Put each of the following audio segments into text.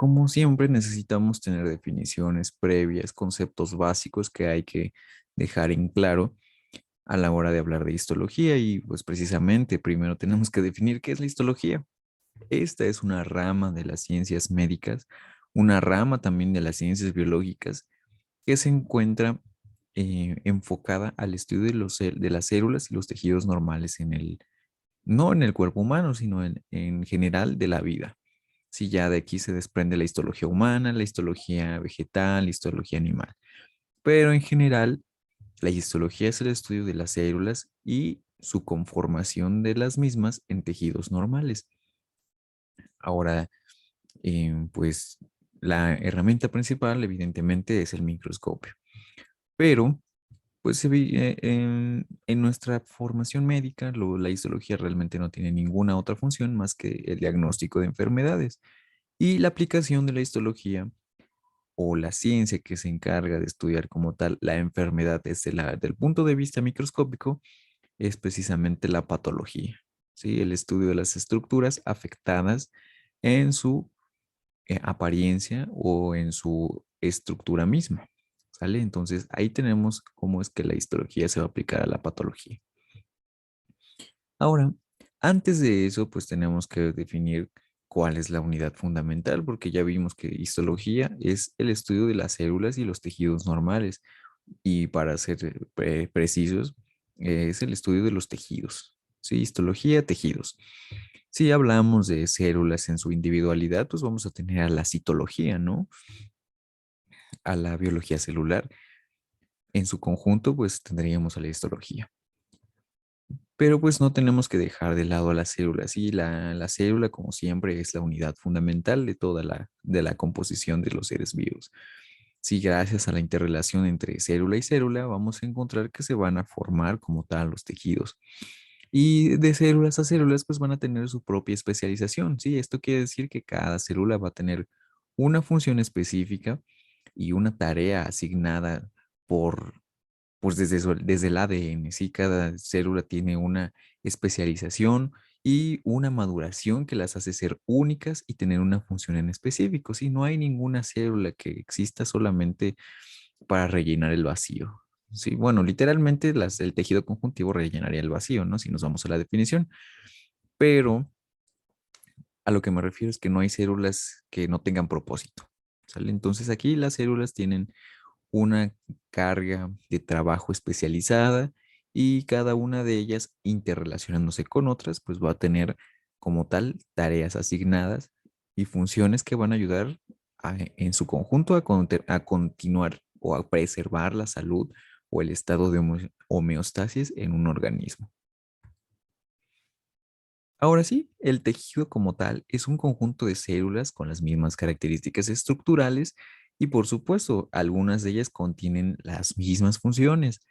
como siempre necesitamos tener definiciones previas, conceptos básicos que hay que dejar en claro a la hora de hablar de histología y pues precisamente primero tenemos que definir qué es la histología. Esta es una rama de las ciencias médicas, una rama también de las ciencias biológicas que se encuentra enfocada al estudio de las células y los tejidos normales no en el cuerpo humano, sino en general de la vida. Si ya de aquí se desprende la histología humana, la histología vegetal, la histología animal. Pero en general, la histología es el estudio de las células y su conformación de las mismas en tejidos normales. Ahora, pues la herramienta principal evidentemente es el microscopio. Pero, pues en nuestra formación médica, la histología realmente no tiene ninguna otra función más que el diagnóstico de enfermedades. Y la aplicación de la histología o la ciencia que se encarga de estudiar como tal la enfermedad del punto de vista microscópico es precisamente la patología, ¿sí? El estudio de las estructuras afectadas en su apariencia o en su estructura misma, ¿sale? Entonces ahí tenemos cómo es que la histología se va a aplicar a la patología. Ahora, antes de eso, pues tenemos que definir cuál es la unidad fundamental, porque ya vimos que histología es el estudio de las células y los tejidos normales. Y para ser precisos, es el estudio de los tejidos. Sí, histología, tejidos. Si hablamos de células en su individualidad, pues vamos a tener a la citología, ¿no? A la biología celular. En su conjunto, pues tendríamos a la histología. Pero pues no tenemos que dejar de lado a las células. Y la célula, como siempre, es la unidad fundamental de toda de la composición de los seres vivos. Sí, gracias a la interrelación entre célula y célula, vamos a encontrar que se van a formar como tal los tejidos. Y de células a células, pues van a tener su propia especialización. Sí, esto quiere decir que cada célula va a tener una función específica y una tarea asignada por, pues desde el ADN, ¿sí? Cada célula tiene una especialización y una maduración que las hace ser únicas y tener una función en específico, ¿sí? No hay ninguna célula que exista solamente para rellenar el vacío, ¿sí? Bueno, literalmente el tejido conjuntivo rellenaría el vacío, ¿no? Si nos vamos a la definición, pero a lo que me refiero es que no hay células que no tengan propósito, ¿sale? Entonces aquí las células tienen una carga de trabajo especializada y cada una de ellas interrelacionándose con otras, pues va a tener como tal tareas asignadas y funciones que van a ayudar en su conjunto a continuar o a preservar la salud o el estado de homeostasis en un organismo. Ahora sí, el tejido como tal es un conjunto de células con las mismas características estructurales y por supuesto, algunas de ellas contienen las mismas funciones,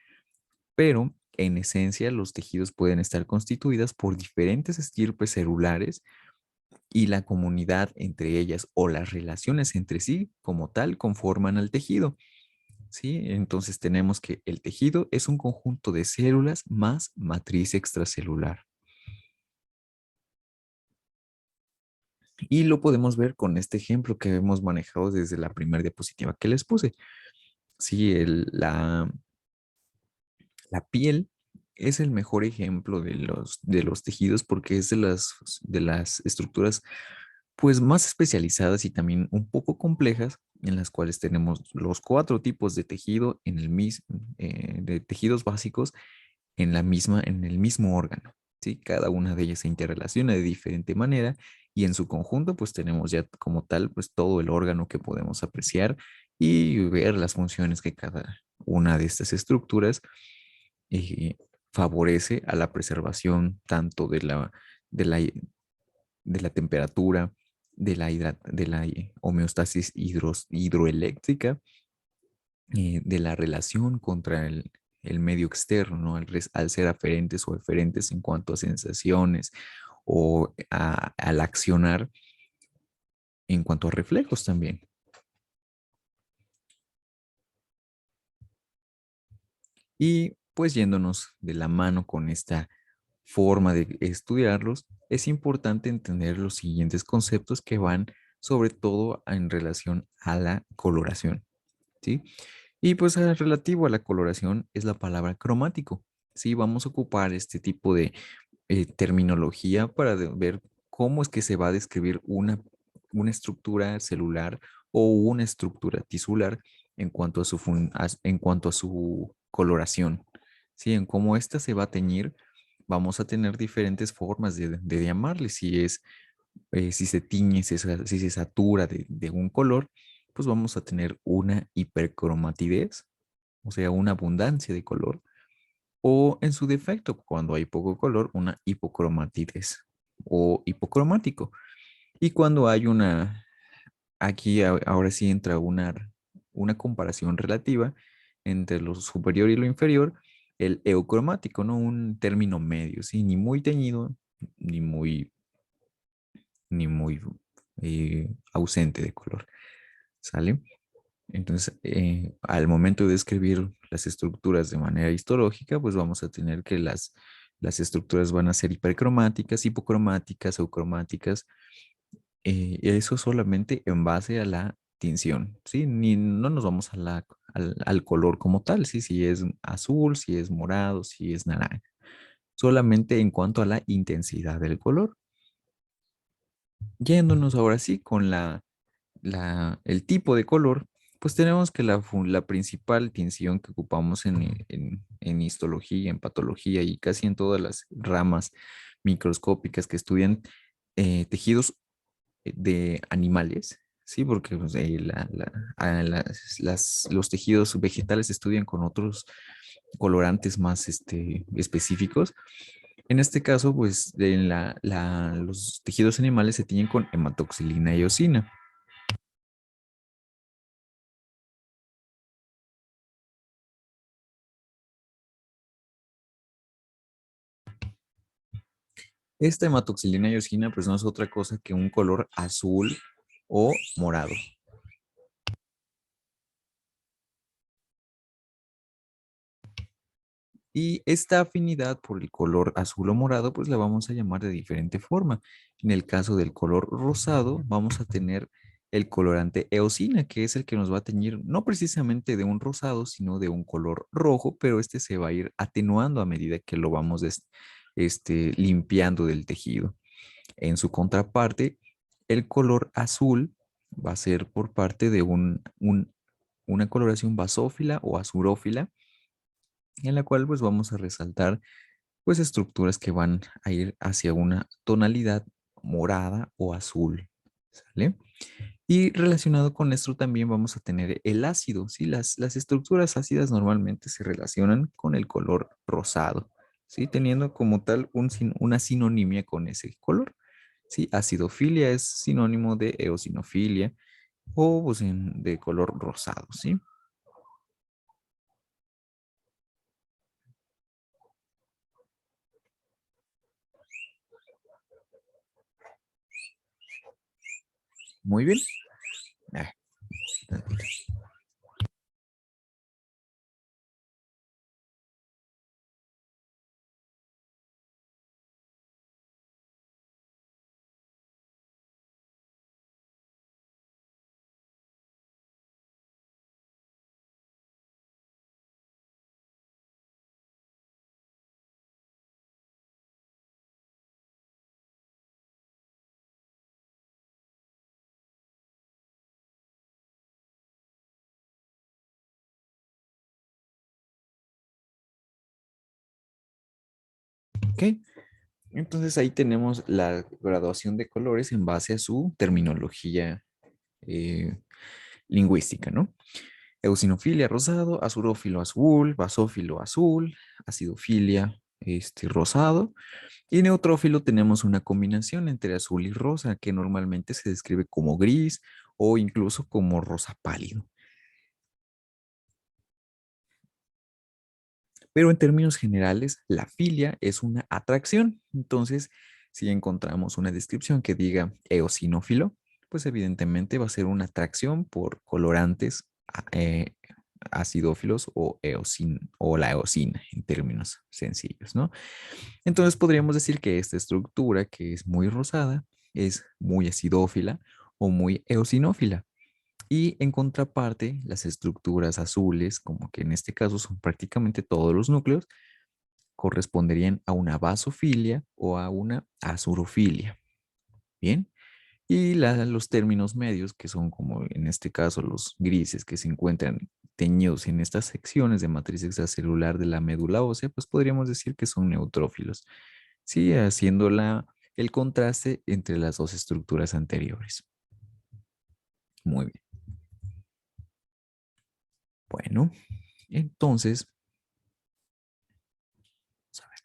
pero en esencia los tejidos pueden estar constituidas por diferentes estirpes celulares y la comunidad entre ellas o las relaciones entre sí como tal conforman al tejido. ¿Sí? Entonces tenemos que el tejido es un conjunto de células más matriz extracelular. Y lo podemos ver con este ejemplo que hemos manejado desde la primera diapositiva que les puse. Sí, la piel es el mejor ejemplo de de los tejidos porque es de las estructuras pues más especializadas y también un poco complejas en las cuales tenemos los cuatro tipos de tejido en el de tejidos básicos en el mismo órgano, ¿sí? Cada una de ellas se interrelaciona de diferente manera y en su conjunto pues tenemos ya como tal pues todo el órgano que podemos apreciar y ver las funciones que cada una de estas estructuras eh, favorece a la preservación tanto de de la temperatura, de la homeostasis hidroeléctrica, de la relación contra el medio externo, ¿no? Al ser aferentes o eferentes en cuanto a sensaciones o al accionar en cuanto a reflejos también. Y pues yéndonos de la mano con esta forma de estudiarlos, es importante entender los siguientes conceptos que van sobre todo en relación a la coloración, ¿sí? Y pues relativo a la coloración es la palabra cromático, ¿sí? Vamos a ocupar este tipo de terminología para ver cómo es que se va a describir una estructura celular o una estructura tisular en cuanto a en cuanto a su coloración, ¿sí? En cómo ésta se va a teñir, vamos a tener diferentes formas de llamarle. Si se tiñe, si se satura de un color, pues vamos a tener una hipercromatidez, o sea, una abundancia de color, o en su defecto, cuando hay poco color, una hipocromatidez o hipocromático. Y cuando hay aquí ahora sí entra una comparación relativa entre lo superior y lo inferior, el eucromático, ¿no? Un término medio, ¿sí? Ni muy teñido, ni muy, ni muy ausente de color, ¿sale? Entonces, al momento de describir las estructuras de manera histológica, pues vamos a tener que las estructuras van a ser hipercromáticas, hipocromáticas, eucromáticas, eso solamente en base a la tinción, ¿sí? No nos vamos al color como tal, ¿sí? Si es azul, si es morado, si es naranja, solamente en cuanto a la intensidad del color. Yéndonos ahora sí con el tipo de color, pues tenemos que la principal tinción que ocupamos en histología, en patología y casi en todas las ramas microscópicas que estudian tejidos de animales, ¿sí? Porque pues, los tejidos vegetales se estudian con otros colorantes más específicos. En este caso, pues los tejidos animales se tiñen con hematoxilina y eosina. Esta hematoxilina y eosina pues no es otra cosa que un color azul o morado. Y esta afinidad por el color azul o morado pues la vamos a llamar de diferente forma. En el caso del color rosado vamos a tener el colorante eosina, que es el que nos va a teñir no precisamente de un rosado, sino de un color rojo, pero este se va a ir atenuando a medida que lo vamos limpiando del tejido. En su contraparte, el color azul va a ser por parte de una coloración basófila o azurófila, en la cual pues vamos a resaltar pues estructuras que van a ir hacia una tonalidad morada o azul, ¿sale? Y relacionado con esto también vamos a tener el ácido, ¿sí? Las estructuras ácidas normalmente se relacionan con el color rosado, ¿sí? Teniendo como tal una sinonimia con ese color. Sí, acidofilia es sinónimo de eosinofilia o pues, de color rosado, ¿sí? Muy bien. Ah, ok, entonces ahí tenemos la graduación de colores en base a su terminología eh, lingüística, ¿no? Eosinofilia rosado, azurófilo azul, basófilo azul, acidofilia rosado y neutrófilo tenemos una combinación entre azul y rosa que normalmente se describe como gris o incluso como rosa pálido. Pero en términos generales, la filia es una atracción. Entonces, si encontramos una descripción que diga eosinófilo, pues evidentemente va a ser una atracción por colorantes acidófilos o la eosina en términos sencillos, ¿no? Entonces podríamos decir que esta estructura, que es muy rosada, es muy acidófila o muy eosinófila. Y en contraparte, las estructuras azules, como que en este caso son prácticamente todos los núcleos, corresponderían a una basofilia o a una azurofilia. Bien. Y los términos medios, que son como en este caso los grises que se encuentran teñidos en estas secciones de matriz extracelular de la médula ósea, pues podríamos decir que son neutrófilos, sí, haciendo el contraste entre las dos estructuras anteriores. Muy bien. Bueno, entonces, vamos a ver.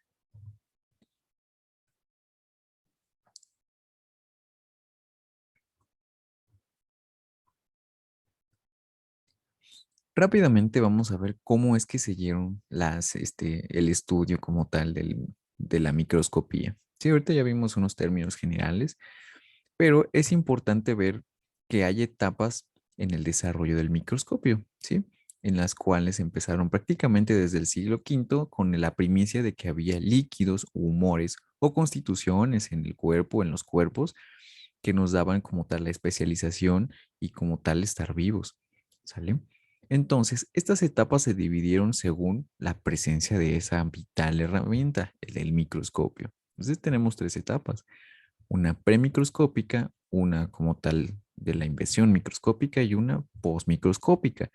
Rápidamente vamos a ver cómo es que se dieron el estudio como tal de la microscopía. Sí, ahorita ya vimos unos términos generales, pero es importante ver que hay etapas en el desarrollo del microscopio, ¿sí? En las cuales empezaron prácticamente desde el siglo V con la primicia de que había líquidos, humores o constituciones en el cuerpo, en los cuerpos, que nos daban como tal la especialización y como tal estar vivos, ¿sale? Entonces, estas etapas se dividieron según la presencia de esa vital herramienta, el del microscopio. Entonces tenemos tres etapas: una premicroscópica, una como tal de la inversión microscópica y una postmicroscópica.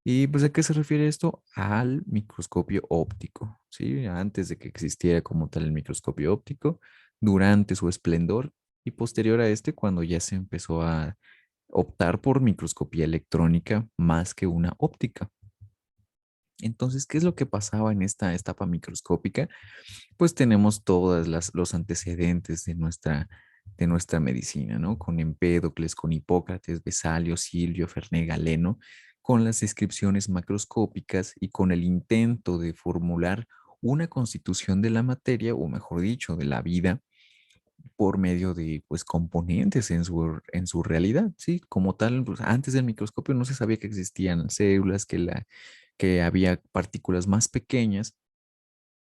¿Y pues a qué se refiere esto? Al microscopio óptico, ¿sí? Antes de que existiera como tal el microscopio óptico, durante su esplendor y posterior a este cuando ya se empezó a optar por microscopía electrónica más que una óptica. Entonces, ¿qué es lo que pasaba en esta etapa microscópica? Pues tenemos todos los antecedentes de nuestra medicina, ¿no? Con Empédocles, con Hipócrates, Vesalio, Silvio, Ferné, Galeno, con las descripciones macroscópicas y con el intento de formular una constitución de la materia, o mejor dicho, de la vida, por medio de, pues, componentes en su realidad, ¿sí? Como tal, pues, antes del microscopio no se sabía que existían células, que había partículas más pequeñas,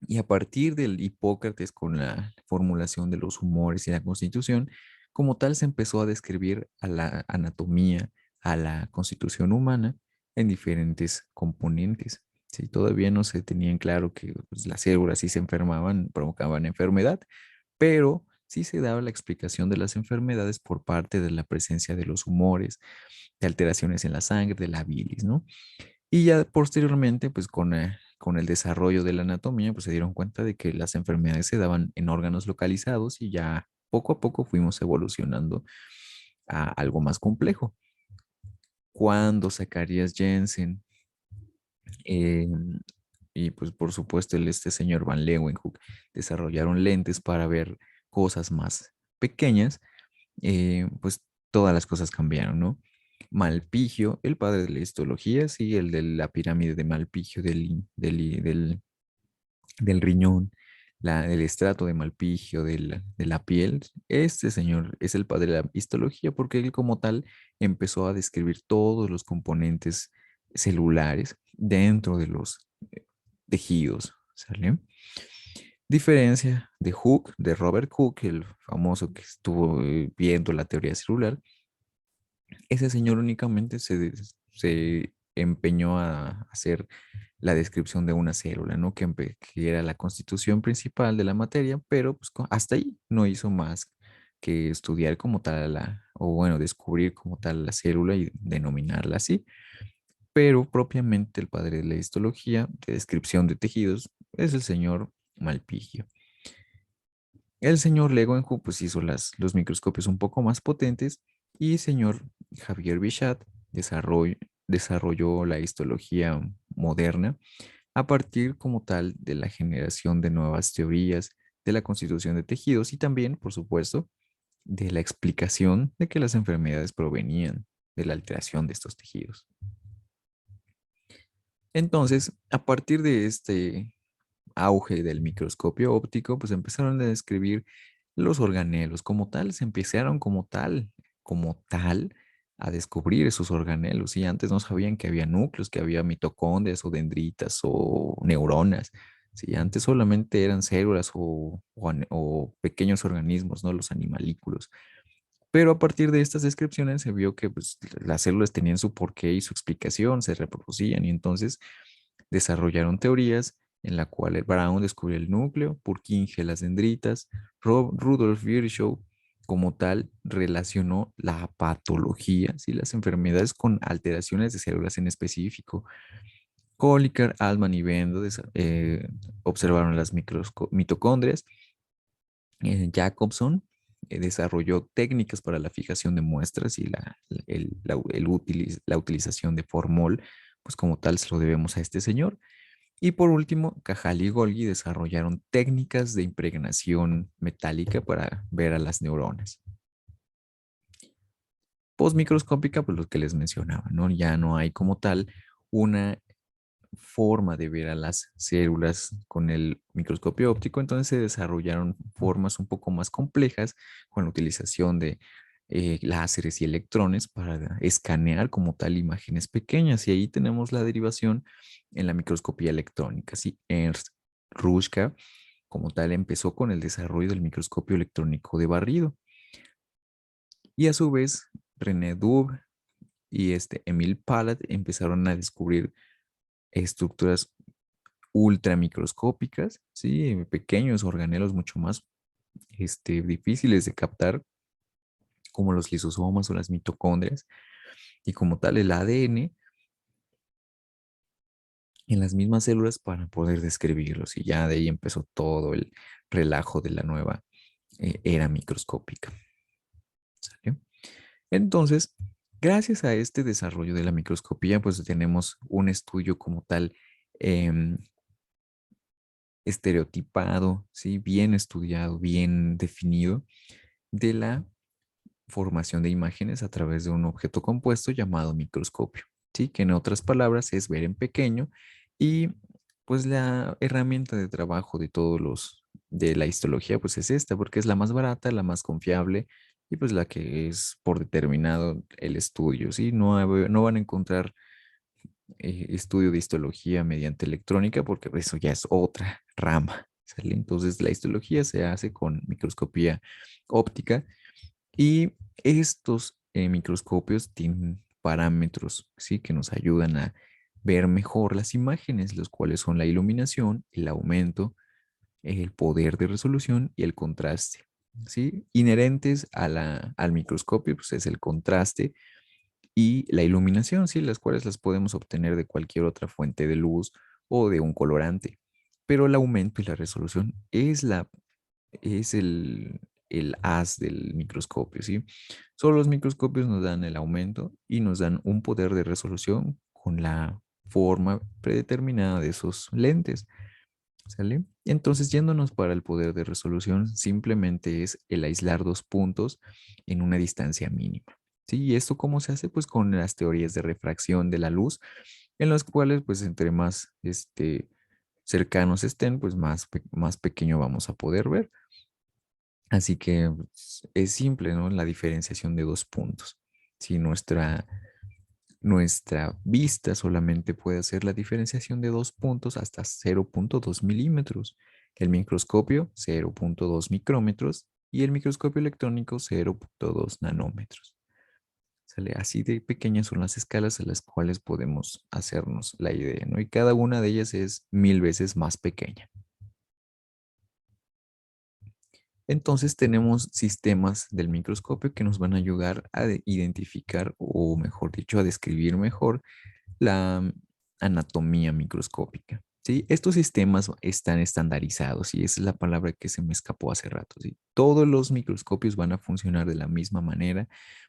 y a partir del Hipócrates con la formulación de los humores y la constitución, como tal se empezó a describir a la anatomía, a la constitución humana en diferentes componentes. Sí, todavía no se tenían claro que pues, las células sí se enfermaban, provocaban enfermedad, pero sí se daba la explicación de las enfermedades por parte de la presencia de los humores, de alteraciones en la sangre, de la bilis, ¿no? Y ya posteriormente, pues con el desarrollo de la anatomía, pues se dieron cuenta de que las enfermedades se daban en órganos localizados y ya poco a poco fuimos evolucionando a algo más complejo. Cuando Zacarías Jensen eh, y pues por supuesto este señor Van Leeuwenhoek desarrollaron lentes para ver cosas más pequeñas, pues todas las cosas cambiaron, ¿no? Malpigio, el padre de la histología, sí, el de la pirámide de Malpigio del riñón, el estrato de Malpigio de la piel. Este señor es el padre de la histología porque él como tal empezó a describir todos los componentes celulares dentro de los tejidos, ¿sale? Diferencia de Hooke, de Robert Hooke, el famoso que estuvo viendo la teoría celular. Ese señor únicamente se empeñó a hacer la descripción de una célula, ¿no? Que era la constitución principal de la materia, pero pues hasta ahí no hizo más que estudiar como tal o bueno, descubrir como tal la célula y denominarla así. Pero propiamente el padre de la histología, de descripción de tejidos, es el señor Malpigio. El señor Leeuwenhoek pues hizo los microscopios un poco más potentes y el señor Javier Bichat desarrolló la histología moderna a partir como tal de la generación de nuevas teorías de la constitución de tejidos y también, por supuesto, de la explicación de que las enfermedades provenían de la alteración de estos tejidos. Entonces, a partir de este auge del microscopio óptico, pues empezaron a describir los organelos como tal, se empezaron como tal, a descubrir esos organelos. Y antes no sabían que había núcleos, que había mitocondrias o dendritas o neuronas. Sí, antes solamente eran células o pequeños organismos, ¿no? Los animalículos. Pero a partir de estas descripciones se vio que pues, las células tenían su porqué y su explicación, se reproducían y entonces desarrollaron teorías en la cual Brown descubrió el núcleo, Purkinje las dendritas, Rudolf Virchow como tal relacionó la patología, ¿sí? Las enfermedades con alteraciones de células en específico. Colliker, Altman y Bendo observaron las mitocondrias. Jacobson desarrolló técnicas para la fijación de muestras y la utilización de formol, pues como tal se lo debemos a este señor. Y por último, Cajal y Golgi desarrollaron técnicas de impregnación metálica para ver a las neuronas. Postmicroscópica, pues lo que les mencionaba, ¿no? Ya no hay como tal una forma de ver a las células con el microscopio óptico, entonces se desarrollaron formas un poco más complejas con la utilización de láseres y electrones para escanear como tal imágenes pequeñas. Y ahí tenemos la derivación en la microscopía electrónica. ¿Sí? Ernst Ruska, como tal, empezó con el desarrollo del microscopio electrónico de barrido. Y a su vez, René Dubh y Emil Pallat empezaron a descubrir estructuras ultramicroscópicas, ¿sí? Pequeños organelos mucho más difíciles de captar, como los lisosomas o las mitocondrias, y como tal el ADN en las mismas células para poder describirlos. Y ya de ahí empezó todo el relajo de la nueva era microscópica. ¿Sale? Entonces, gracias a este desarrollo de la microscopía, pues tenemos un estudio como tal em, estereotipado, ¿sí? Bien estudiado, bien definido de la formación de imágenes a través de un objeto compuesto llamado microscopio, ¿sí? Que en otras palabras es ver en pequeño y pues la herramienta de trabajo de todos los de la histología pues es esta porque es la más barata, la más confiable y pues la que es por determinado el estudio, ¿sí? No van a encontrar estudio de histología mediante electrónica porque eso ya es otra rama, ¿sale? Entonces la histología se hace con microscopía óptica y estos microscopios tienen parámetros, ¿sí? Que nos ayudan a ver mejor las imágenes, los cuales son la iluminación, el aumento, el poder de resolución y el contraste, ¿sí? Inherentes al microscopio, pues es el contraste y la iluminación, ¿sí? Las cuales las podemos obtener de cualquier otra fuente de luz o de un colorante. Pero el aumento y la resolución es el haz del microscopio, ¿sí? Solo los microscopios nos dan el aumento y nos dan un poder de resolución con la forma predeterminada de esos lentes, ¿sale? Entonces, yéndonos para el poder de resolución, simplemente es el aislar dos puntos en una distancia mínima, ¿sí? ¿Y esto cómo se hace? Pues con las teorías de refracción de la luz, en las cuales, pues, entre más cercanos estén, pues más pequeño vamos a poder ver. Así que pues, es simple, ¿no? La diferenciación de dos puntos. Si nuestra vista solamente puede hacer la diferenciación de dos puntos hasta 0,2 milímetros, el microscopio 0,2 micrómetros y el microscopio electrónico 0,2 nanómetros. ¿Sale? Así de pequeñas son las escalas a las cuales podemos hacernos la idea, ¿no? Y cada una de ellas es 1000 veces más pequeña. Entonces tenemos sistemas del microscopio que nos van a ayudar a identificar o mejor dicho a describir mejor la anatomía microscópica. ¿Sí? Estos sistemas están estandarizados y esa es la palabra que se me escapó hace rato. ¿Sí? Todos los microscopios van a funcionar de la misma manera,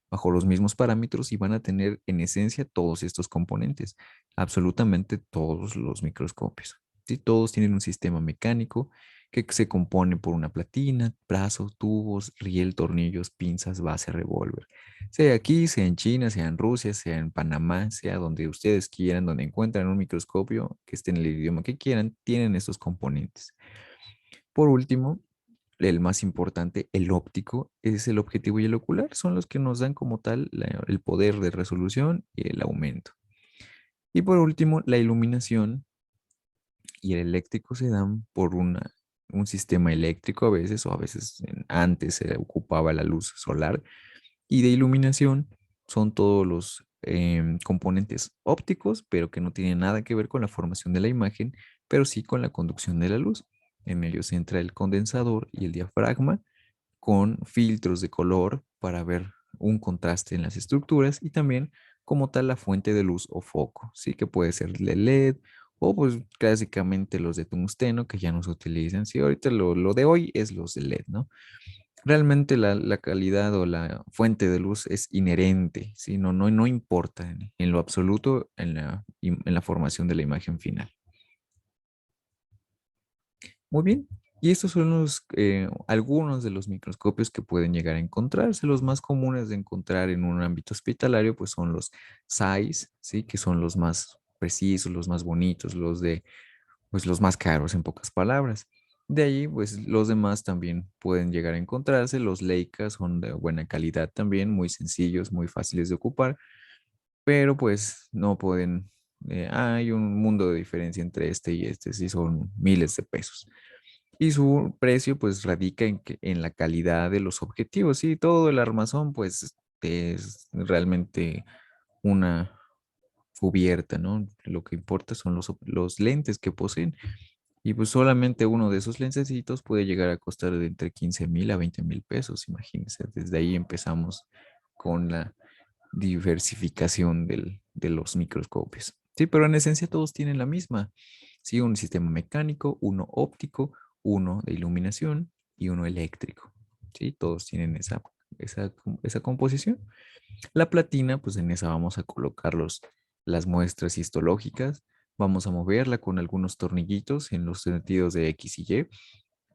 bajo los mismos parámetros y van a tener en esencia todos estos componentes, absolutamente todos los microscopios. ¿Sí? Todos tienen un sistema mecánico que se compone por una platina, brazos, tubos, riel, tornillos, pinzas, base, revólver. Sea aquí, sea en China, sea en Rusia, sea en Panamá, sea donde ustedes quieran, donde encuentran un microscopio que esté en el idioma que quieran, tienen estos componentes. Por último, el más importante, el óptico, es el objetivo y el ocular, son los que nos dan como tal el poder de resolución y el aumento. Y por último, la iluminación y el eléctrico se dan por un sistema eléctrico a veces, o a veces antes se ocupaba la luz solar, Y de iluminación son todos los componentes ópticos, pero que no tienen nada que ver con la formación de la imagen, pero sí con la conducción de la luz. En ellos entra el condensador y el diafragma con filtros de color para ver un contraste en las estructuras y también como tal la fuente de luz o foco, sí que puede ser de LED o pues clásicamente los de tungsteno que ya no se utilizan. Sí, ahorita lo de hoy es los de LED, ¿no? Realmente la calidad o la fuente de luz es inherente, ¿sí? No importa en lo absoluto en la formación de la imagen final. Muy bien. Y estos son algunos de los microscopios que pueden llegar a encontrarse. Los más comunes de encontrar en un ámbito hospitalario, pues son los SAIS, ¿sí? Que son los más precisos, los más bonitos, pues los más caros en pocas palabras. De ahí, pues los demás también pueden llegar a encontrarse. Los Leica son de buena calidad también, muy sencillos, muy fáciles de ocupar, pero pues no pueden, hay un mundo de diferencia entre este y este, sí son miles de pesos. Y su precio pues radica en la calidad de los objetivos. Y todo el armazón pues es realmente una cubierta, ¿no? Lo que importa son los lentes que poseen. Y pues solamente uno de esos lensecitos puede llegar a costar de entre 15,000 a 20,000 pesos, imagínense. Desde ahí empezamos con la diversificación de los microscopios. Sí, pero en esencia todos tienen la misma. Sí, un sistema mecánico, uno óptico, uno de iluminación y uno eléctrico. Sí, todos tienen esa composición. La platina, pues en esa vamos a colocar las muestras histológicas, vamos a moverla con algunos tornillitos en los sentidos de X y Y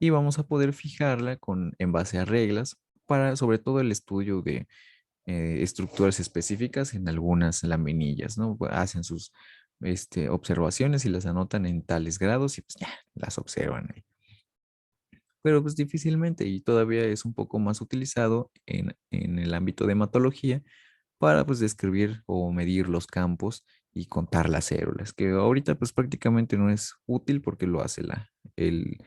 y vamos a poder fijarla en base a reglas para sobre todo el estudio de estructuras específicas en algunas laminillas, ¿no? Hacen sus observaciones y las anotan en tales grados y pues ya, las observan ahí. Pero pues difícilmente y todavía es un poco más utilizado en el ámbito de hematología para pues describir o medir los campos y contar las células, que ahorita pues prácticamente no es útil porque lo hace el,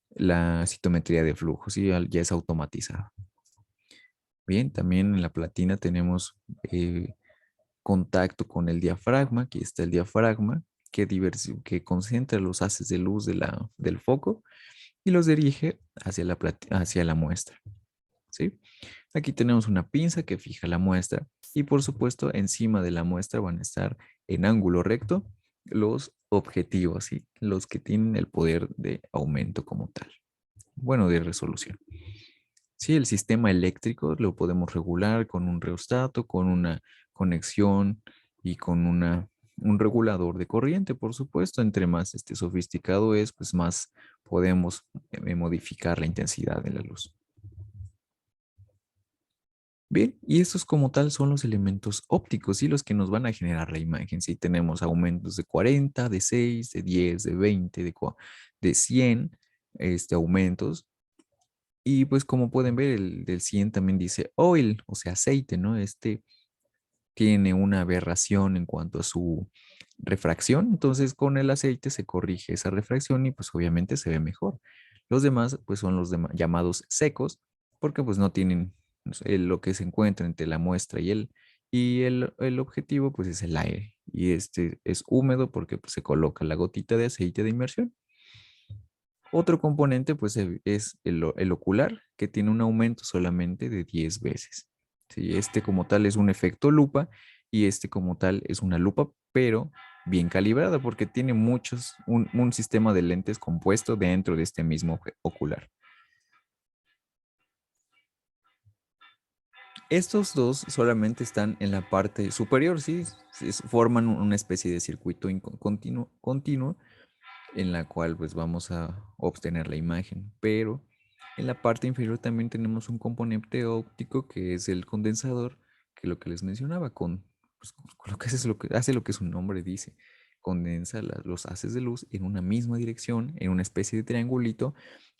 la citometría de flujos y ya es automatizado. Bien, también en la platina tenemos contacto con el diafragma, aquí está el diafragma que concentra los haces de luz del foco y los dirige hacia la muestra, ¿sí? Aquí tenemos una pinza que fija la muestra y por supuesto encima de la muestra van a estar en ángulo recto los objetivos, ¿sí? Los que tienen el poder de aumento como tal, bueno, de resolución. Sí, el sistema eléctrico lo podemos regular con un rheostato, con una conexión y con un regulador de corriente, por supuesto. Entre más sofisticado es, pues más podemos modificar la intensidad de la luz. Bien, y estos como tal son los elementos ópticos y los que nos van a generar la imagen. Si tenemos aumentos de 40, de 6, de 10, de 20, de 100 aumentos. Y pues como pueden ver, el del 100 también dice oil, o sea, aceite, ¿no? Tiene una aberración en cuanto a su refracción, entonces con el aceite se corrige esa refracción y pues obviamente se ve mejor. Los demás pues son los llamados secos, porque pues no tienen lo que se encuentra entre la muestra y el objetivo pues es el aire y este es húmedo porque pues, se coloca la gotita de aceite de inmersión. Otro componente pues es el ocular, que tiene un aumento solamente de 10 veces. Sí, este como tal es un efecto lupa y este como tal es una lupa, pero bien calibrada porque tiene un sistema de lentes compuesto dentro de este mismo ocular. Estos dos solamente están en la parte superior, sí, forman una especie de circuito continuo en la cual pues vamos a obtener la imagen, pero en la parte inferior también tenemos un componente óptico que es el condensador, que lo que les mencionaba con lo que hace lo que su nombre dice, condensa los haces de luz en una misma dirección, en una especie de triangulito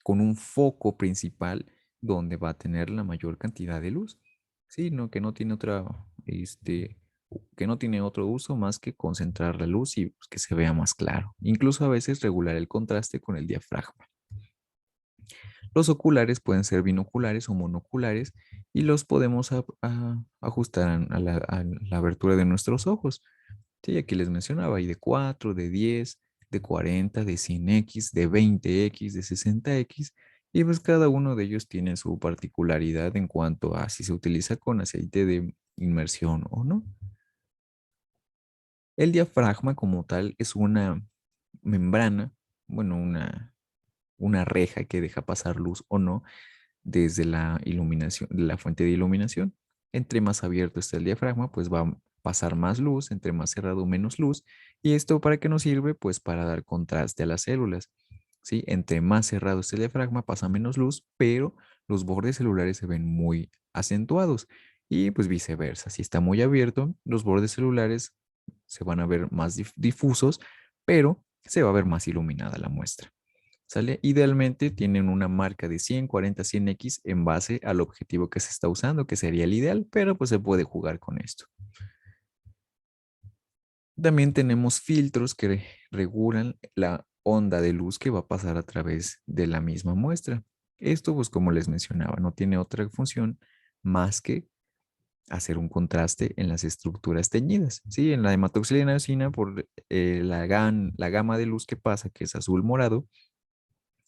con un foco principal donde va a tener la mayor cantidad de luz. Sí, no, que no tiene que no tiene otro uso más que concentrar la luz y pues, que se vea más claro. Incluso a veces regular el contraste con el diafragma. Los oculares pueden ser binoculares o monoculares y los podemos ajustar a la abertura de nuestros ojos. Sí, aquí les mencionaba, hay de 4, de 10, de 40, de 100x, de 20x, de 60x, y pues cada uno de ellos tiene su particularidad en cuanto a si se utiliza con aceite de inmersión o no. El diafragma como tal es una membrana, bueno, una reja que deja pasar luz o no desde la iluminación, de la fuente de iluminación. Entre más abierto está el diafragma, pues va a pasar más luz, entre más cerrado, menos luz. ¿Y esto para qué nos sirve? Pues para dar contraste a las células. ¿Sí? Entre más cerrado está el diafragma, pasa menos luz, pero los bordes celulares se ven muy acentuados. Y pues viceversa, si está muy abierto, los bordes celulares se van a ver más difusos, pero se va a ver más iluminada la muestra. ¿Sale? Idealmente tienen una marca de 100, 40, 100x en base al objetivo que se está usando, que sería el ideal, pero pues se puede jugar con esto. También tenemos filtros que regulan la onda de luz que va a pasar a través de la misma muestra. Esto, pues como les mencionaba, no tiene otra función más que hacer un contraste en las estructuras teñidas. Sí, en la hematoxiliana por la gama de luz que pasa, que es azul morado,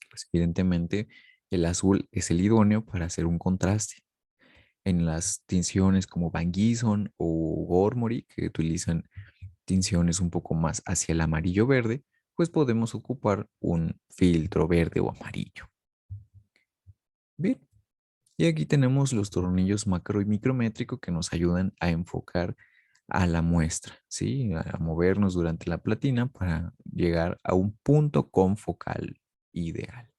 pues evidentemente el azul es el idóneo para hacer un contraste. En las tinciones como Van Gieson o Gormley, que utilizan tinciones un poco más hacia el amarillo verde, pues podemos ocupar un filtro verde o amarillo. Bien, y aquí tenemos los tornillos macro y micrométrico que nos ayudan a enfocar a la muestra, ¿sí? A movernos durante la platina para llegar a un punto confocal ideal.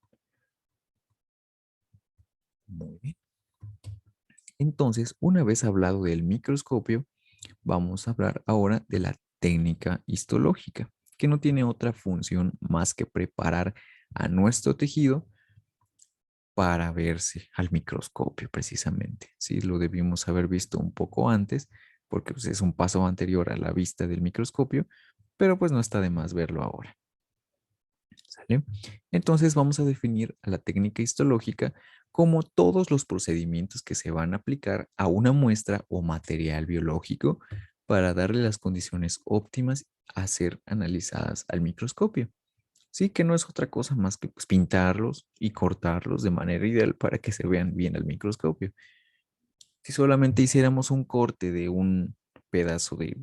Muy bien. Entonces, una vez hablado del microscopio, vamos a hablar ahora de la técnica histológica, que no tiene otra función más que preparar a nuestro tejido para verse al microscopio precisamente. Sí, lo debimos haber visto un poco antes, porque pues, es un paso anterior a la vista del microscopio, pero pues no está de más verlo ahora. ¿Sale? Entonces vamos a definir a la técnica histológica como todos los procedimientos que se van a aplicar a una muestra o material biológico para darle las condiciones óptimas a ser analizadas al microscopio. Sí, que no es otra cosa más que pues, pintarlos y cortarlos de manera ideal para que se vean bien al microscopio. Si solamente hiciéramos un corte de un pedazo de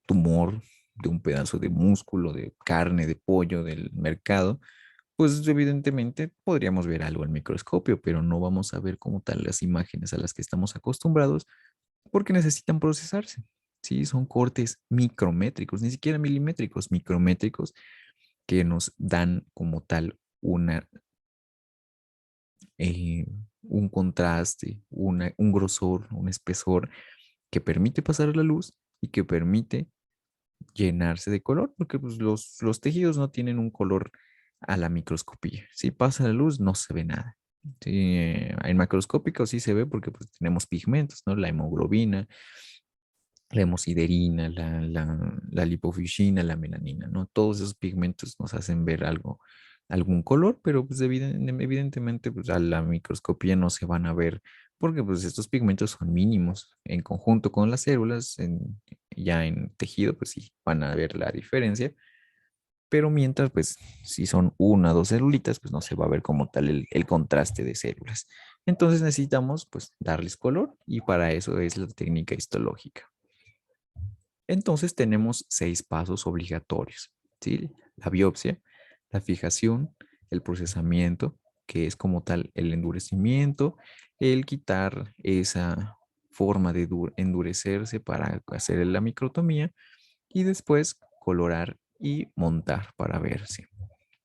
tumor, de un pedazo de músculo, de carne, de pollo del mercado, pues evidentemente podríamos ver algo al microscopio, pero no vamos a ver como tal las imágenes a las que estamos acostumbrados porque necesitan procesarse. Sí, son cortes micrométricos, ni siquiera milimétricos, micrométricos que nos dan como tal eh, un contraste, un grosor, un espesor que permite pasar la luz y que permite llenarse de color, porque pues, los tejidos no tienen un color a la microscopía. Si pasa la luz, no se ve nada. Sí, en macroscópico sí se ve porque pues, tenemos pigmentos, ¿no? La hemoglobina, la hemosiderina, la lipofuscina, la melanina, ¿no? Todos esos pigmentos nos hacen ver algo, algún color, pero pues evidentemente pues, a la microscopía no se van a ver porque pues estos pigmentos son mínimos en conjunto con las células, ya en tejido pues sí van a ver la diferencia, pero mientras pues si son una o dos celulitas pues no se va a ver como tal el contraste de células. Entonces necesitamos pues darles color y para eso es la técnica histológica. Entonces tenemos 6 pasos obligatorios, ¿sí? La biopsia, la fijación, el procesamiento, que es como tal el endurecimiento, el quitar esa forma de endurecerse para hacer la microtomía y después colorar y montar para verse.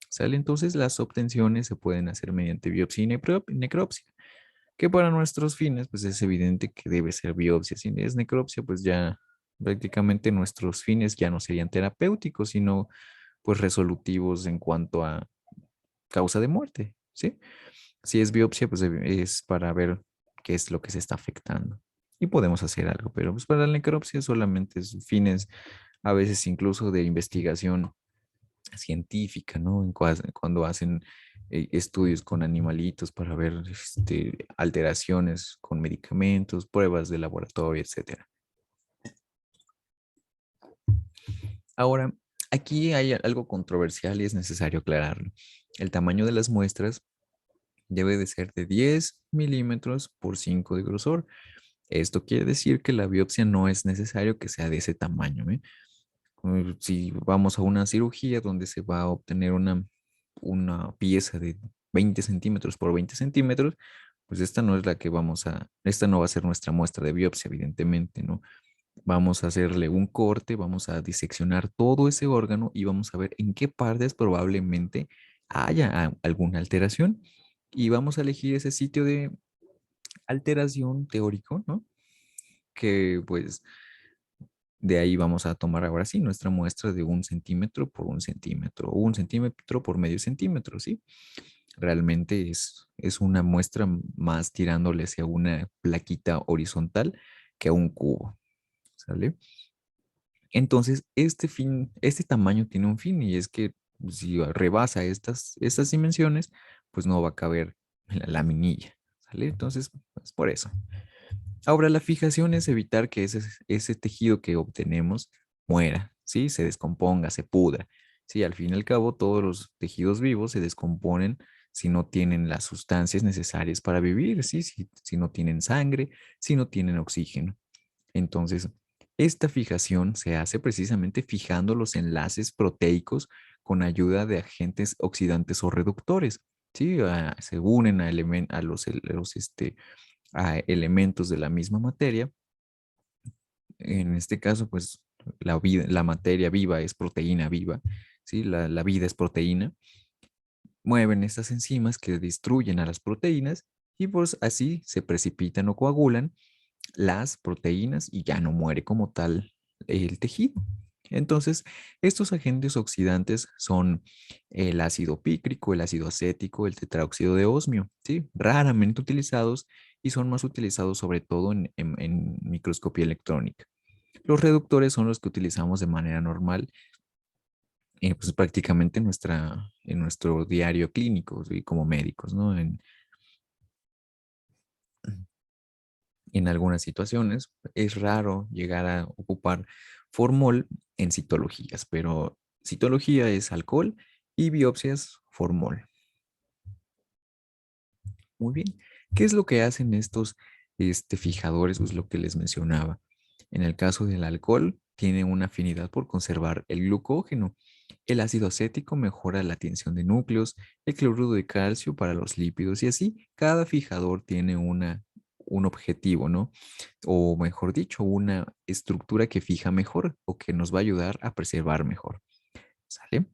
¿Sale? Entonces las obtenciones se pueden hacer mediante biopsia y necropsia, que para nuestros fines pues es evidente que debe ser biopsia. Si es necropsia pues ya prácticamente nuestros fines ya no serían terapéuticos, sino pues resolutivos en cuanto a causa de muerte, ¿sí? Si es biopsia pues es para ver qué es lo que se está afectando y podemos hacer algo, pero pues para la necropsia solamente es fines a veces incluso de investigación científica, ¿no? Cuando hacen estudios con animalitos para ver alteraciones con medicamentos, pruebas de laboratorio, etcétera. Ahora, aquí hay algo controversial y es necesario aclararlo. El tamaño de las muestras debe de ser de 10 milímetros por 5 de grosor. Esto quiere decir que la biopsia no es necesario que sea de ese tamaño, ¿eh? Si vamos a una cirugía donde se va a obtener una pieza de 20 centímetros por 20 centímetros, pues esta no es la que esta no va a ser nuestra muestra de biopsia, evidentemente, ¿no? Vamos a hacerle un corte, vamos a diseccionar todo ese órgano y vamos a ver en qué partes probablemente haya alguna alteración y vamos a elegir ese sitio de alteración teórico, ¿no? Que pues de ahí vamos a tomar ahora sí nuestra muestra de 1 centímetro por 1 centímetro o 1 centímetro por medio centímetro, ¿sí? Realmente es una muestra más tirándole hacia una plaquita horizontal que a un cubo, ¿sale? Entonces, este tamaño tiene un fin y es que si rebasa estas dimensiones, pues no va a caber en la laminilla, ¿sale? Entonces, pues por eso. Ahora, la fijación es evitar que ese tejido que obtenemos muera, ¿sí? Se descomponga, se pudra. Sí, al fin y al cabo, todos los tejidos vivos se descomponen si no tienen las sustancias necesarias para vivir, ¿sí? Si no tienen sangre, si no tienen oxígeno. Entonces, esta fijación se hace precisamente fijando los enlaces proteicos con ayuda de agentes oxidantes o reductores. ¿Sí? Se unen a a elementos de la misma materia. En este caso, pues la materia viva es proteína viva, ¿sí? La vida es proteína. Mueven estas enzimas que destruyen a las proteínas y pues así se precipitan o coagulan las proteínas y ya no muere como tal el tejido. Entonces, estos agentes oxidantes son el ácido pícrico, el ácido acético, el tetraóxido de osmio, ¿sí? Raramente utilizados y son más utilizados sobre todo en microscopía electrónica. Los reductores son los que utilizamos de manera normal, pues prácticamente en nuestro diario clínico, ¿sí? Como médicos, ¿no? En algunas situaciones es raro llegar a ocupar formol en citologías, pero citología es alcohol y biopsias formol. Muy bien. ¿Qué es lo que hacen estos fijadores? Pues lo que les mencionaba. En el caso del alcohol, tiene una afinidad por conservar el glucógeno. El ácido acético mejora la tensión de núcleos, el cloruro de calcio para los lípidos y así cada fijador tiene un objetivo, ¿no? O mejor dicho, una estructura que fija mejor o que nos va a ayudar a preservar mejor. ¿Sale?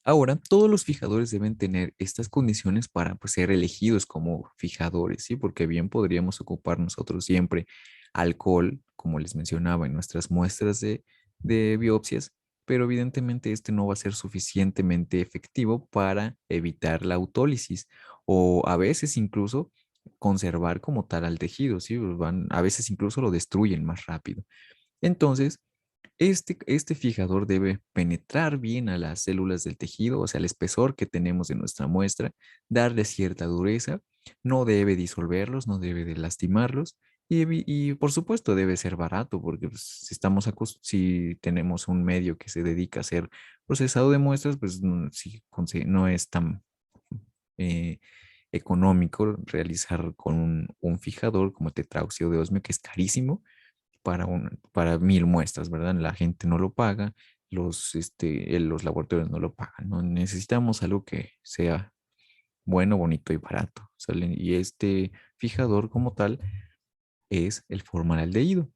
Ahora, todos los fijadores deben tener estas condiciones para pues, ser elegidos como fijadores, ¿sí? Porque bien podríamos ocupar nosotros siempre alcohol, como les mencionaba, en nuestras muestras de biopsias, pero evidentemente este no va a ser suficientemente efectivo para evitar la autólisis o a veces incluso conservar como tal al tejido, ¿sí? A veces incluso lo destruyen más rápido. Entonces, este fijador debe penetrar bien a las células del tejido, o sea, el espesor que tenemos de nuestra muestra, darle cierta dureza, no debe disolverlos, no debe de lastimarlos y por supuesto debe ser barato porque pues, si tenemos un medio que se dedica a hacer procesado de muestras, pues no es tan eh, económico realizar con un fijador como tetraóxido de osmio que es carísimo para 1.000 muestras, ¿verdad? La gente no lo paga, los laboratorios no lo pagan, ¿no? Necesitamos algo que sea bueno, bonito y barato, ¿sale? Y este fijador como tal es el formaldehído,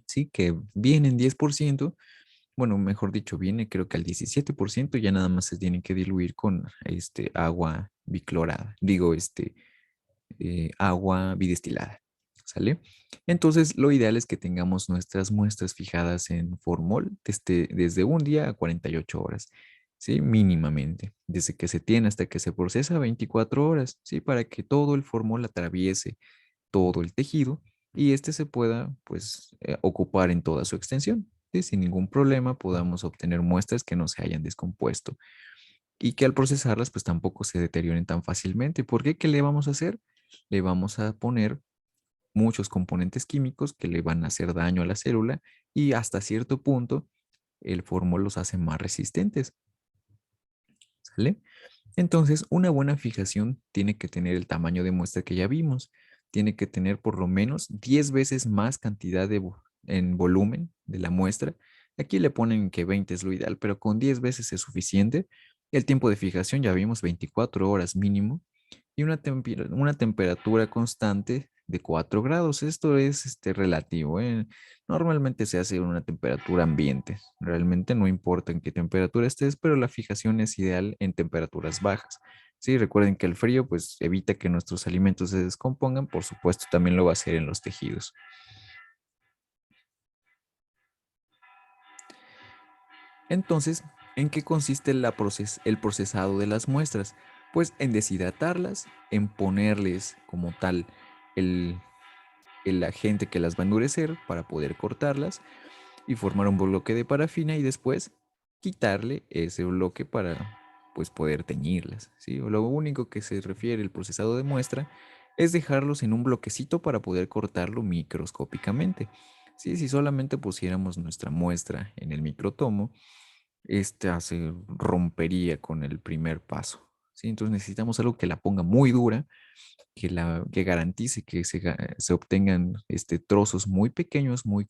¿sí? Que viene en 10%, bueno, mejor dicho, viene creo que al 17%, ya nada más se tiene que diluir con agua biclorada, digo, agua bidestilada, ¿sale? Entonces, lo ideal es que tengamos nuestras muestras fijadas en formol desde un día a 48 horas, ¿sí? Mínimamente, desde que se tiene hasta que se procesa 24 horas, ¿sí? Para que todo el formol atraviese todo el tejido y este se pueda, pues, ocupar en toda su extensión, ¿sí? Sin ningún problema podamos obtener muestras que no se hayan descompuesto. y que al procesarlas pues tampoco se deterioren tan fácilmente. ¿Por qué? ¿Qué le vamos a hacer? Le vamos a poner muchos componentes químicos que le van a hacer daño a la célula y hasta cierto punto el fórmula los hace más resistentes, ¿sale? Entonces, una buena fijación tiene que tener el tamaño de muestra que ya vimos. Tiene que tener por lo menos 10 veces más cantidad en volumen de la muestra. Aquí le ponen que 20 es lo ideal, pero con 10 veces es suficiente. El tiempo de fijación ya vimos 24 horas mínimo y una temperatura constante de 4 grados. Esto es relativo, ¿eh? Normalmente se hace en una temperatura ambiente. Realmente no importa en qué temperatura estés, pero la fijación es ideal en temperaturas bajas. Sí, recuerden que el frío pues evita que nuestros alimentos se descompongan, por supuesto también lo va a hacer en los tejidos. Entonces, ¿en qué consiste el procesado de las muestras? Pues en deshidratarlas, en ponerles como tal el, el agente que las va a endurecer para poder cortarlas y formar un bloque de parafina y después quitarle ese bloque para pues poder teñirlas, ¿sí? Lo único que se refiere el procesado de muestra es dejarlos en un bloquecito para poder cortarlo microscópicamente. Sí, si solamente pusiéramos nuestra muestra en el microtomo, esta se rompería con el primer paso. ¿Sí? Entonces necesitamos algo que la ponga muy dura, que garantice que se obtengan trozos muy pequeños, muy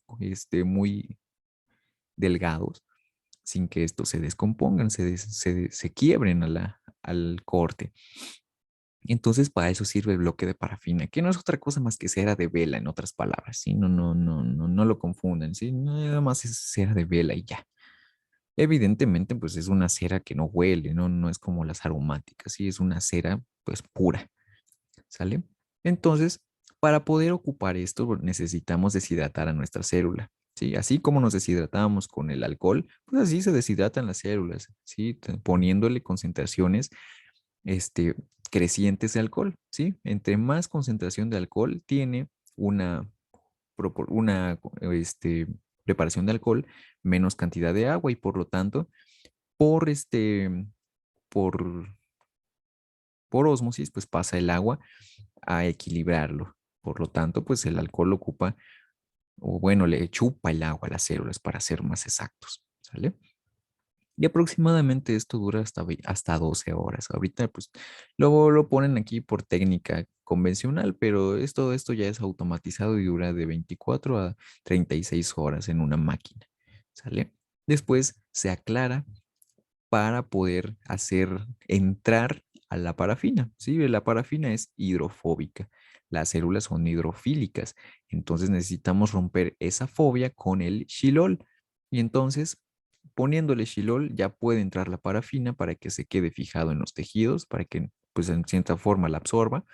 delgados, sin que estos se descompongan, se quiebren al corte. Entonces, para eso sirve el bloque de parafina, que no es otra cosa más que cera de vela, en otras palabras, ¿sí? No lo confunden, ¿sí? Nada más es cera de vela y ya. Evidentemente, pues es una cera que no huele, no es como las aromáticas, ¿sí? Es una cera, pues, pura, ¿sale? Entonces, para poder ocupar esto, necesitamos deshidratar a nuestra célula, ¿sí? Así como nos deshidratamos con el alcohol, pues así se deshidratan las células, ¿sí? Poniéndole concentraciones, este, crecientes de alcohol, ¿sí? Entre más concentración de alcohol tiene una, una preparación de alcohol, menos cantidad de agua y por lo tanto, por por, por ósmosis, pues pasa el agua a equilibrarlo. Por lo tanto, pues el alcohol ocupa, o bueno, le chupa el agua a las células para ser más exactos, ¿sale? Y aproximadamente esto dura hasta 12 horas. Ahorita, pues, luego lo ponen aquí por técnica convencional, pero esto ya es automatizado y dura de 24 a 36 horas en una máquina, ¿sale? Después se aclara para poder hacer entrar a la parafina. ¿Sí? La parafina es hidrofóbica. Las células son hidrofílicas. Entonces necesitamos romper esa fobia con el xilol. Y entonces, poniéndole xilol, ya puede entrar la parafina para que se quede fijado en los tejidos, para que, pues, en cierta forma la absorba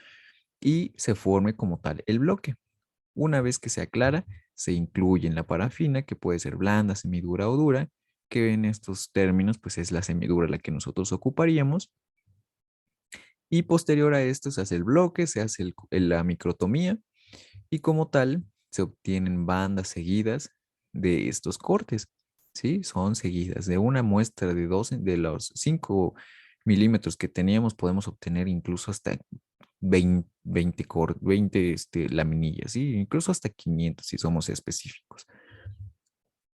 y se forme como tal el bloque. Una vez que se aclara, se incluye en la parafina, que puede ser blanda, semidura o dura, que en estos términos pues es la semidura la que nosotros ocuparíamos. Y posterior a esto se hace el bloque, se hace la microtomía y como tal se obtienen bandas seguidas de estos cortes. ¿Sí? Son seguidas. De una muestra de 12, de los 5 milímetros que teníamos, podemos obtener incluso hasta 20 laminillas, ¿sí? Incluso hasta 500 si somos específicos.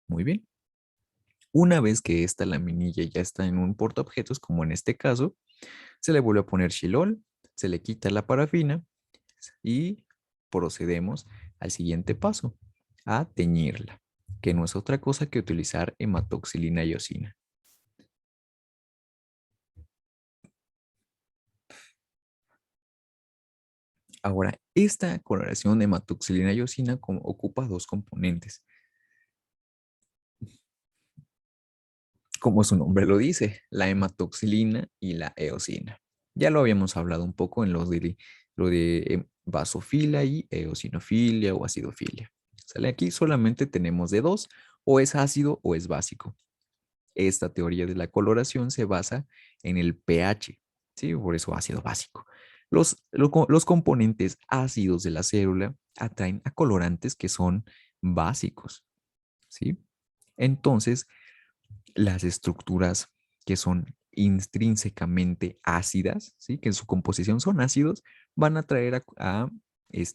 Muy bien. Una vez que esta laminilla ya está en un portaobjetos, como en este caso, se le vuelve a poner xilol, se le quita la parafina y procedemos al siguiente paso, a teñirla, que no es otra cosa que utilizar hematoxilina y eosina. Ahora, esta coloración de hematoxilina y eosina ocupa dos componentes. Como su nombre lo dice, la hematoxilina y la eosina. Ya lo habíamos hablado un poco en lo de basofila y eosinofilia o acidofilia. Sale aquí solamente tenemos de dos, o es ácido o es básico. Esta teoría de la coloración se basa en el pH, ¿sí? Por eso ácido básico. Los componentes ácidos de la célula atraen a colorantes que son básicos, ¿sí? Entonces, las estructuras que son intrínsecamente ácidas, ¿sí? Que en su composición son ácidos, van a traer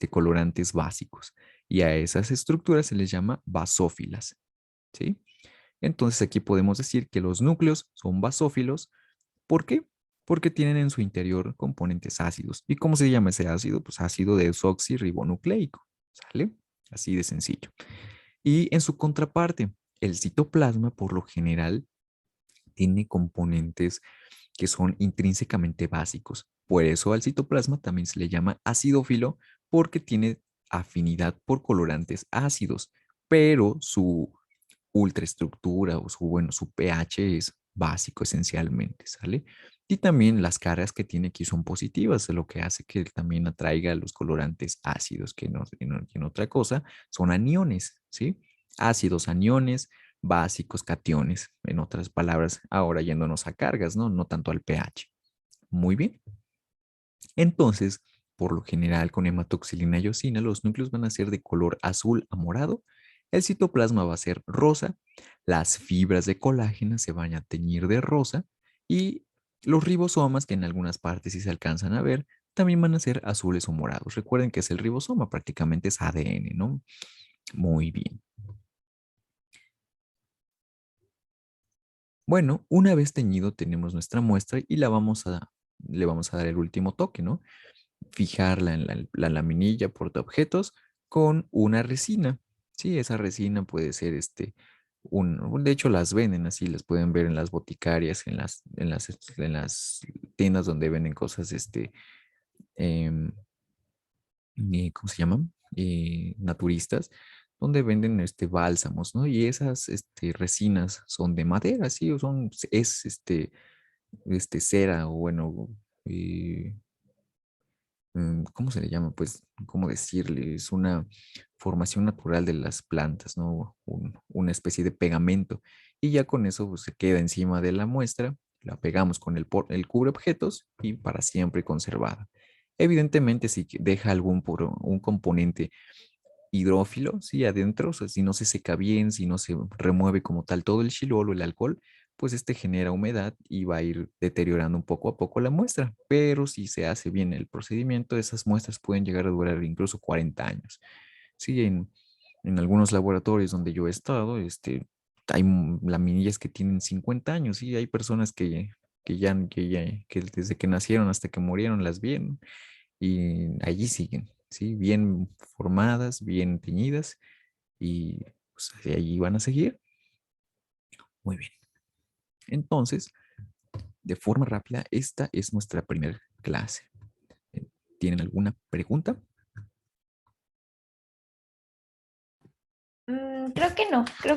colorantes básicos. Y a esas estructuras se les llama basófilas, ¿sí? Entonces aquí podemos decir que los núcleos son basófilos. ¿Por qué? Porque tienen en su interior componentes ácidos. ¿Y cómo se llama ese ácido? Pues ácido desoxirribonucleico, ¿sale? Así de sencillo. Y en su contraparte, el citoplasma por lo general tiene componentes que son intrínsecamente básicos. Por eso al citoplasma también se le llama acidófilo porque tiene afinidad por colorantes ácidos, pero su ultraestructura o su pH es básico esencialmente, ¿sale? Y también las cargas que tiene aquí son positivas, lo que hace que también atraiga los colorantes ácidos, que no otra cosa son aniones, ¿sí? Ácidos, aniones, básicos, cationes, en otras palabras, ahora yéndonos a cargas, ¿no? No tanto al pH. Muy bien. Entonces, por lo general, con hematoxilina y eosina, los núcleos van a ser de color azul a morado, el citoplasma va a ser rosa, las fibras de colágeno se van a teñir de rosa y los ribosomas, que en algunas partes sí se alcanzan a ver, también van a ser azules o morados. Recuerden que es el ribosoma, prácticamente es ADN, ¿no? Muy bien. Bueno, una vez teñido tenemos nuestra muestra y le vamos a dar el último toque, ¿no? Fijarla en la laminilla portaobjetos con una resina. Sí, esa resina puede ser de hecho las venden así, las pueden ver en las boticarias, en las tiendas donde venden cosas, em, ¿cómo se llaman? Naturistas, donde venden bálsamos, ¿no? Y esas resinas son de madera, sí, o es cera, o bueno, eh, ¿cómo se le llama? Pues, ¿cómo decirle? Es una formación natural de las plantas, ¿no? Una especie de pegamento. Y ya con eso pues, se queda encima de la muestra, la pegamos con el cubre objetos y para siempre conservada. Evidentemente, si deja un componente hidrófilo, sí, adentro, o sea, si no se seca bien, si no se remueve como tal todo el xilol o el alcohol, pues genera humedad y va a ir deteriorando un poco a poco la muestra. Pero si se hace bien el procedimiento, esas muestras pueden llegar a durar incluso 40 años. Sí, en algunos laboratorios donde yo he estado, hay laminillas que tienen 50 años y hay personas que desde que nacieron hasta que murieron las vieron y allí siguen, ¿sí? Bien formadas, bien teñidas y pues de allí van a seguir. Muy bien. Entonces, de forma rápida, esta es nuestra primera clase. ¿Tienen alguna pregunta? Creo que no, creo